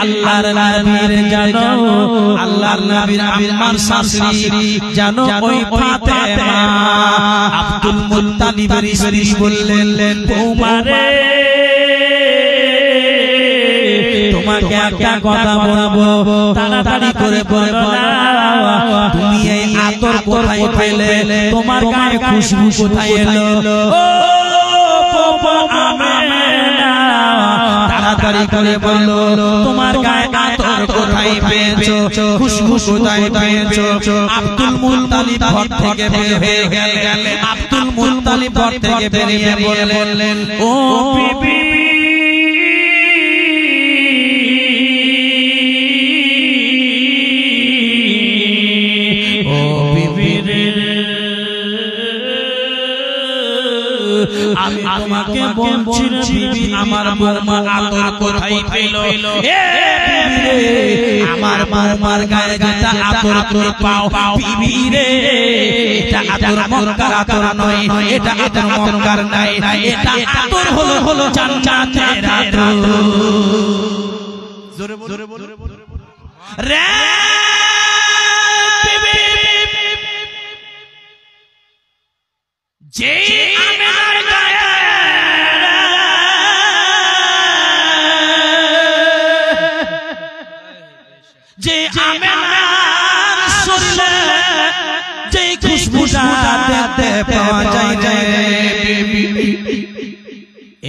আল্লাহর নবীর জানো, আল্লাহর নবীর আম্মার শাশুড়ি জানো ওই ফাতেমা আব্দুল মুত্তালিবের স্ত্রী বললেন, বৌমারে তোমাকে একটা কথা বলবো, তাড়াতাড়ি করে বলো না, তুমি এই আতর কোথায় পেলে? তোমার গায়ে খুশবু কোথায় এলো? ও বাবা আমেনা, তাড়াতাড়ি করে বলো তোমার গায়ে আতর কোথায় পেয়েছো, খুশবু কোথায় পেয়েছো? আব্দুল মুত্তালিব ঘর থেকে বের হয়ে গেলেন। আব্দুল মুত্তালিব ঘর থেকে বেরিয়ে বললেন, ও বিবি আমি তোমাকে বলছি বিবি আমার বৌমা আতর কোথায় পেল? এ বিবি রে আমার বৌমার গায়ে যেটা আতর তুমি পাও বিবি রে, এটা আতর মক্কার আতর নয়, এটা আতর মক্কার নাই, এটা আতর হলো জান্নাতের আতর। জোরে বল রে বিবি যে আমেনার গায়ে যে আমেনার শরীরে যে খুশবুটা দেখতে পাওয়া যায়,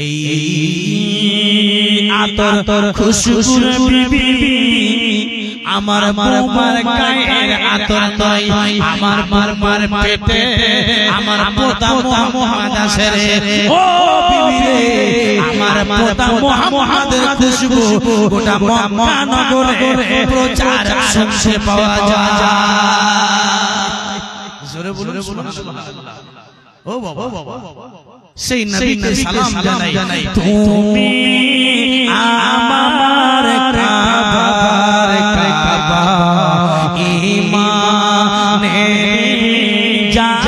এই আতর খুশবুর বিবি আমার মার গায়ের আতর নয়, আমার মার পেটে আমার পোতা মুহাম্মদ আছে রে। ও বিবি রে আমার পোতা মুহাম্মদের খুশবু গোটা মক্কা নগরে প্রচার শুনতে পাওয়া যায়। জোরে বলুন সুবহানাল্লাহ। ও বাবা সেই নবীকে সালাম জানাই, তুমি আমার কাবা ঈমানে জান,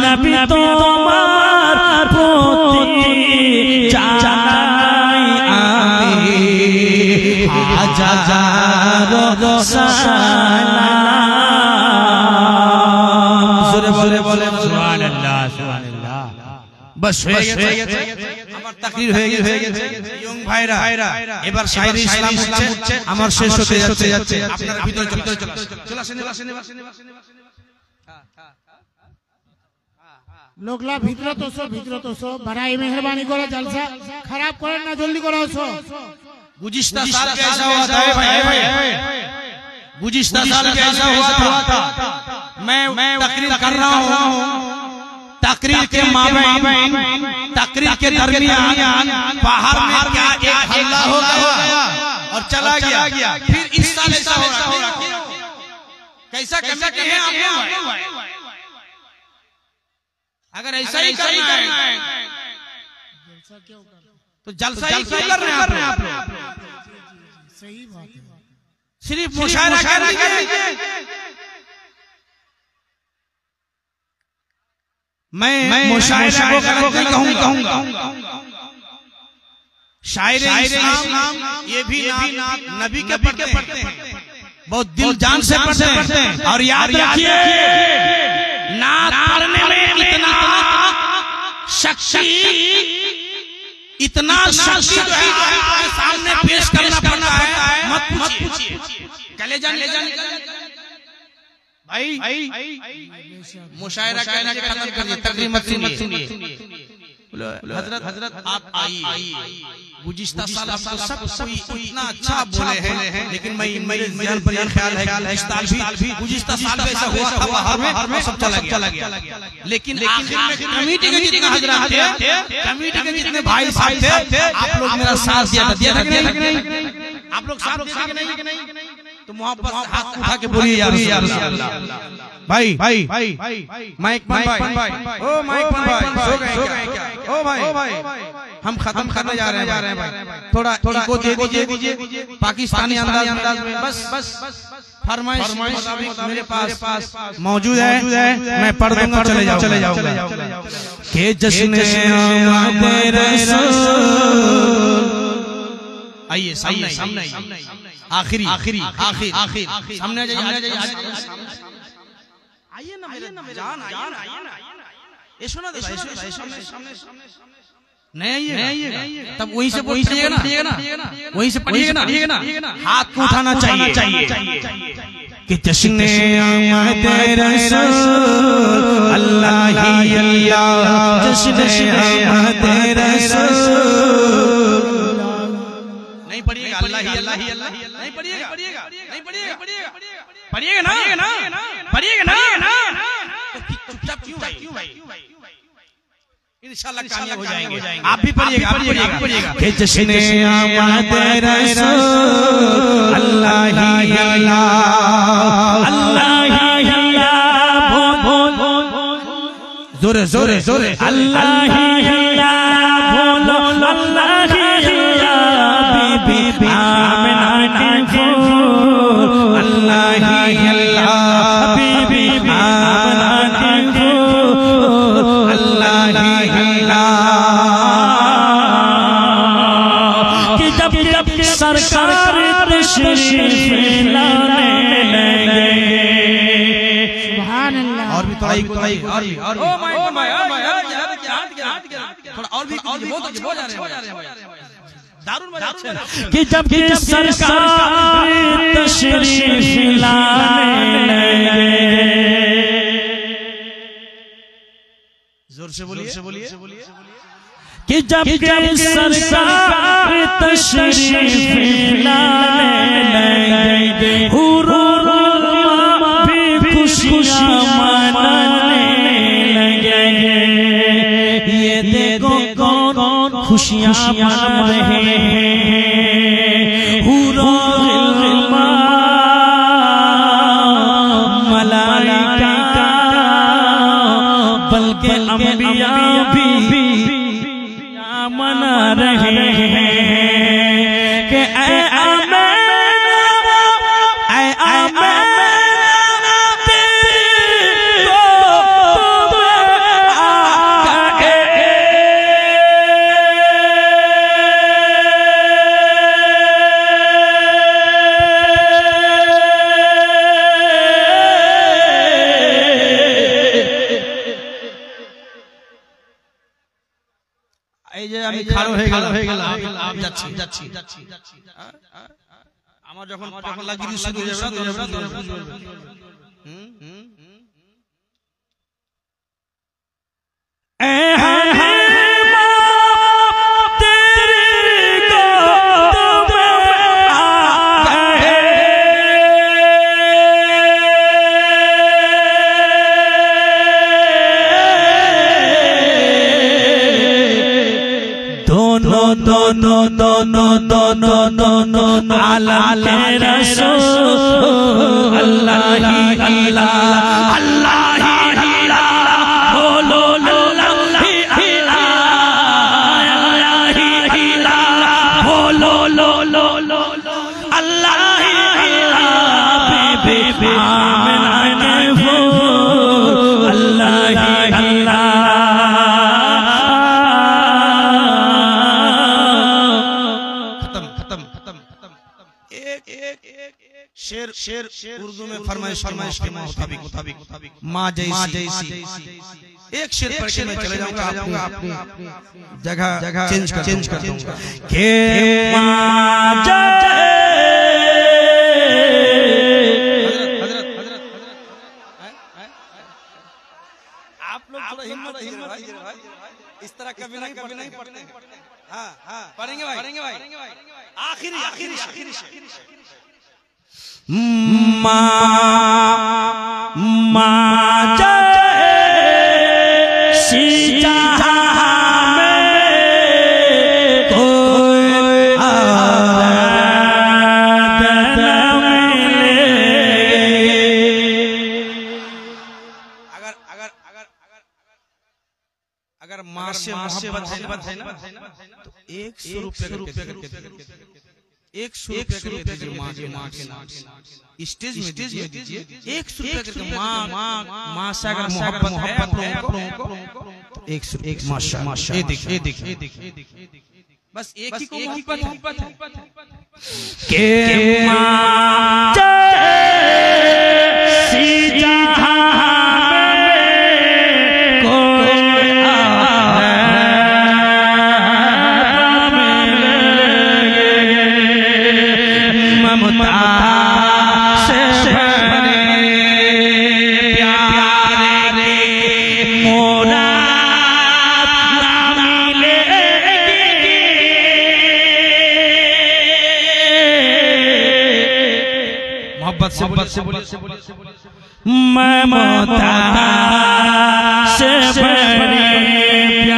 নবী তোমার প্রতি জানাই আমি হাজার সালাম। জোরে বলে সুবহানাল্লাহ সুবহানাল্লাহ। বাস হয়ে গেছে, আমার তাকরীর হয়ে গেছে। ইয়ং ভাইরা এবার শায়রি ইসলাম হচ্ছে, আমার শেষ হতে যাচ্ছে। আপনারা ভিতরে চলে আসেন। লোকলা ভিতরত সো বড়াই মেহরবানি করে জলসা খারাপ করেন না, জলদি করে আসো। गुज़िश्ता साल भी ऐसा हुआ था भाई, गुज़िश्ता साल भी ऐसा हुआ था। मैं तकरीर कर रहा हूँ, तकरीर के माबैन तकरीर के दरमियान बाहर में क्या एक हल्ला हो गया और चला गया। फिर इस साल ऐसा हो रहा है, कैसा करना चाहिए आपको? अगर ऐसा ही करना है तो जलसा ही क्यों कर रहे हैं आप लोग? सही बात है, सिर्फ मुशायरा कर दीजिए। मैं मुशायरा को कहूंगा। शायरे इस्लाम ये भी नबी के पढ़ते हैं, बहुत दिल जान से पढ़ते हैं। और याद रखिए नात पढ़ने में इतना शक्ति जो है आपके सामने पेश करना पड़ता है, मत पूछिए। कलेजा भाई मुशायरा कहना खत्म करिए, तकरीर मत सुनिए। हजरत आप आइए। गुज़िश्ता साल आपको सब कोई इतना अच्छा बोले हैं, लेकिन मैं ज़हन पर ये ख्याल है कि गुज़िश्ता साल में ऐसा हुआ था बाहर में सब चला गया, लेकिन आखिर में कमेटी के जितने हजरत थे, कमेटी के जितने भाई साहब थे, आप लोग मेरा साथ दिया था कि नहीं? आप लोग साथ दिया कि नहीं? तो मोहब्बत से हाथ उठा के बोलिए या रसूल अल्लाह। भाई माइक भाई, ओ माइक भाई, सो गए क्या? ओ भाई हम खत्म करने जा रहे हैं भाई, थोड़ा इको दे दीजिए पाकिस्तानी अंदाज में। बस फरमाइश मेरे पास मौजूद है, मैं पढ़ दूंगा, चले जाऊंगा। के जश्न आमद रसूल, आइए सामने आखिरी सामने आइए ना मेरे जान, आइए ना, ये सुना दे नहीं आइए, तब वहीं से पढ़िएगा ना, हाथ को उठाना चाहिए कि जश्न आमद रसूल अल्लाह ही अल्लाह, जश्न आमद रसूल। नहीं पढ़िएगा अल्लाह ही अल्लाह, नहीं पढ़िएगा ना, चुपचाप क्यों भाई? इंशाल्लाह कामयाब हो जाएंगे। आप भी पढ़िएगा कि जश्न आमद रसूल अल्लाह ही अल्लाह, अल्लाह ही अल्लाह, जोरे अल्लाह ही अल्लाह, बोलो अल्लाह ही अल्लाह, बीबी आमिना की फूल अल्लाह ही अल्लाह, बीबी आमिना की फूल अल्लाह ही अल्लाह। कि जब सरकार तशरीफ लाने लगे, सुभान अल्लाह। और भी थोड़ा ओ माय थोड़ा और भी बहुत जा रहे हैं दारुण मजा कि जब सरकार तशरीफ लाने लगे, जोर से बोलिए कि जब सरकार तशरीफ लाने लगे, हुरूरमा भी खुशियां मनाने लगे। ये देखो कौन खुशियां मना रहे हैं, हुरूरमा मलाइका बल्कि अंबिया भी मना रहे हैं कि ऐ আমি খাড়ো হয়ে গেল যাচ্ছি আমার যখন পাগলা গিরি শুরু হয়ে যাবে दोनों आलम के रसूल अल्लाह ही अल्लाह, अल्लाह ही अल्लाह, बोलो अल्लाह ही अल्लाह, बोलो अल्लाह ही अल्लाह, बीबी आमिना के फूल अल्लाह ही अल्लाह। शेर उर्दू में फरमाइश के मुताबिक माँ जैसी एक शेर पढ़ के मैं चले जाऊंगा, अपनी जगह चेंज कर दूंगा के माँ आप लोग थोड़ा हिम्मत इस तरह तरह कभी नहीं पढ़ते। हाँ हाँ पढ़ेंगे भाई आखिरी आखिरी आखिरी अगर माँ से मोहब्बत है ना तो 100 रुपए करके 100 रुपए दीजिए माँ के नाम स्टेज में दीजिए 100 रुपए करके माँ से अगर मोहब्बत है आप लोगों को 100 माशा ये देखिए बस एक ही को मोहब्बत है के माँ मोहब्बत से बोलिए ममता से बड़े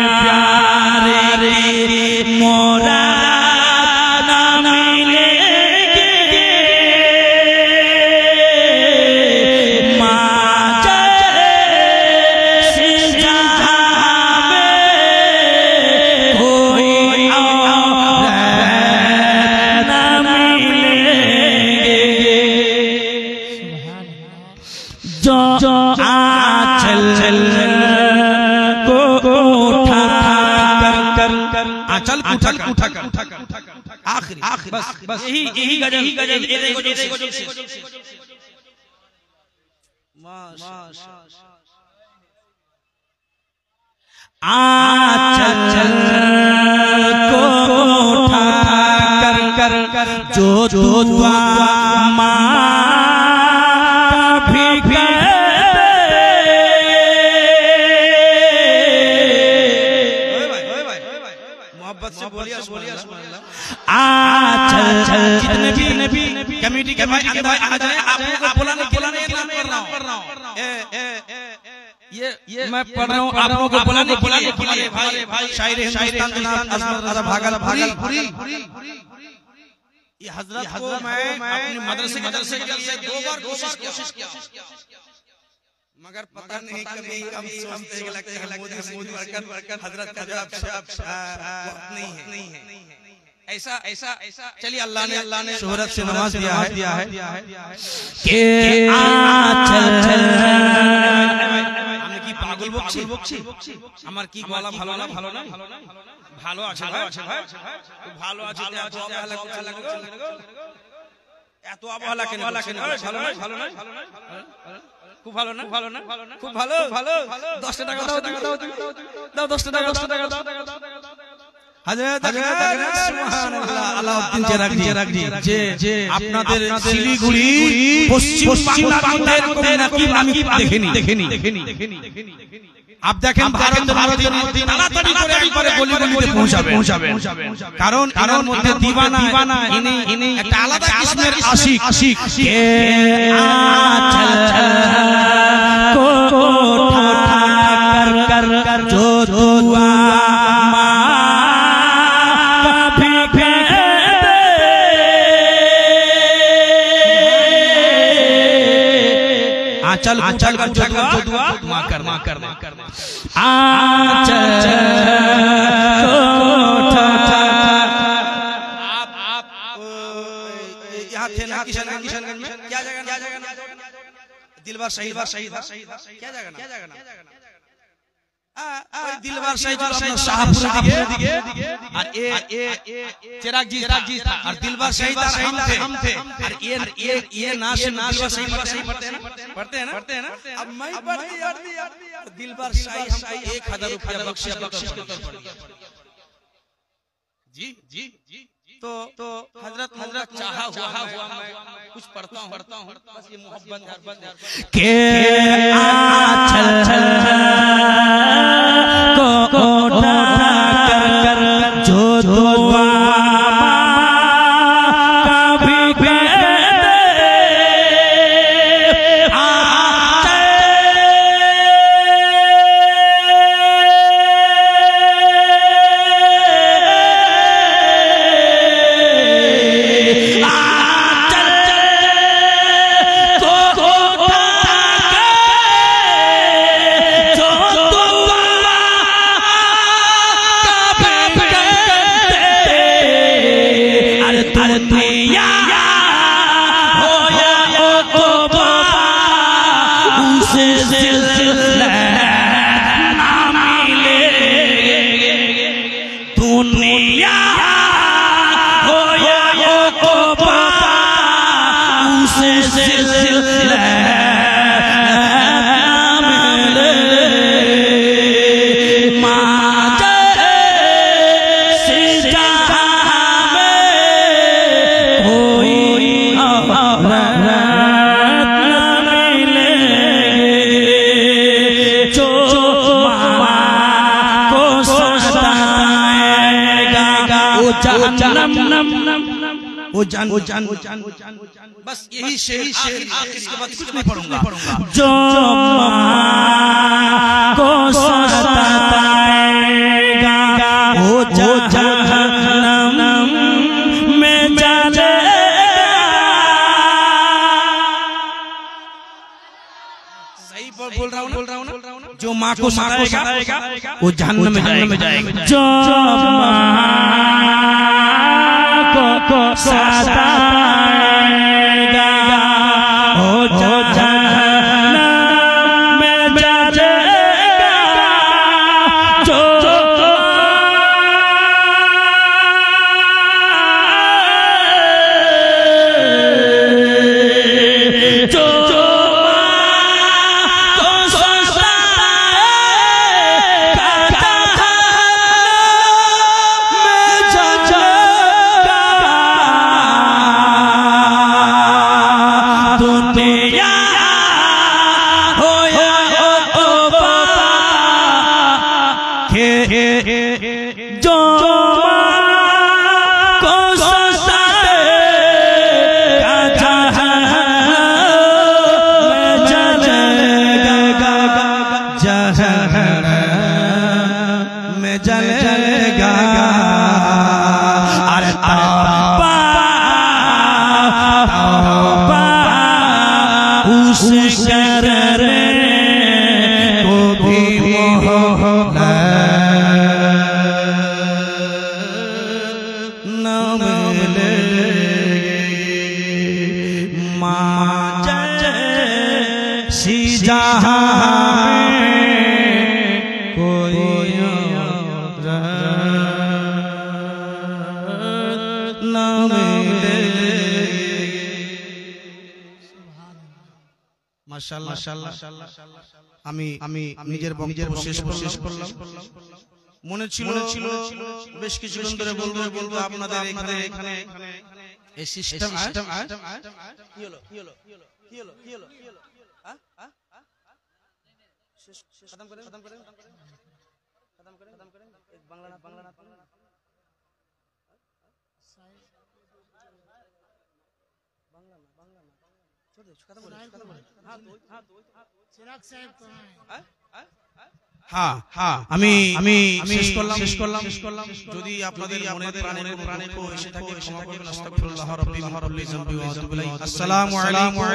प्यारे मोरा ना मिलेंगे माँ जैसी जहाँ में कोई और ना मिलेंगे जो आंचल को उठा कर आंचल उठा कर आखिरी बस यही गजल आंचल को उठा कर जो दुआ जितने भी कमेटी के भाई अंदर आ जाए आप लोगों को बुलाने कर रहा हूँ ये मैं पढ़ रहा हूँ आप लोगों को बुलाने भाई शायर हिंदुस्तान जनाब भागलपुरी ये हजरत को मैं अपने मदरसे के लिए 2 बार कोशिश किया मगर पता नहीं कभी हम सोचते हैं लगता है मोदी हजरत का जवाब नहीं है ऐसा चलिए अल्लाह ने शोहरत से नवाज दिया है के आंचल আমি কি পাগল বকছি আমার কি গলা ভালো না ভালো আছে ভাই খুব ভালো আছে এত অবহেলা কেন ভালো না খুব ভালো না খুব ভালো 10 টাকা দাও 10 টাকা हजरत सुबहानाल्लाह अलाउद्दीन चिरागजी जे আপনাদের শিলিগুড়ি পশ্চিম বাংলার মধ্যে নাকি আমি দেখিনি आप देखें ভারতের মধ্যে তাড়াতাড়ি করে একবারে গলি পৌঁছাবে কারণ এর মধ্যে দিওয়ানা ইনি একটা আলাদা কিসমের আশিক কে আচল को उठा कर जो दुआ आंचल को दुआ माँ कर आंचल आप यहाँ थे ना किशनगंज में क्या जगह दिलवार शहीद क्या जगह दिलवार शहीद शाहपुर दिखे और चिरागजी और दिलवार शहीद हम थे और ये नासिर शहीद पढ़ते हैं ना अब मैं पढ़ती दिलवार शहीद हमको 1000 रुपया बख्शिश जी तो हजरत चाहा हुआ मैं कुछ पढ़ता हूँ बस ये मोहब्बत के आंचल को सिलसिला मिले मातर से जहां में कोई औरत न मिले जो माँ को सताएगा वो जहन्नम वो जान बस यही शेर आखिर इसके बाद कुछ नहीं पढ़ूंगा जो माँ को सताएगा वो जहन्नम में जलेगा। सही बोल रहा हूँ ना जो माँ को सताएगा वो जहन्नम में जाएगा। जो को सताएगा वो जहन्नम में जलेगा। जो আমি নিজের বক্তব্য শেষ করলাম। মনে ছিল বেশ কিছুদিন ধরে বলবো আপনাদের এখানে এই সিস্টেম কি হলো খতম করেন বাংলা না আমি শেষ করলাম যদি আপনাদের মনের প্রাণে এসে থাকে ক্ষমা করবেন। আস্তাগফিরুল্লাহ রাব্বি ওয়া আতুবু ইলাইহি। আসসালামু আলাইকুম।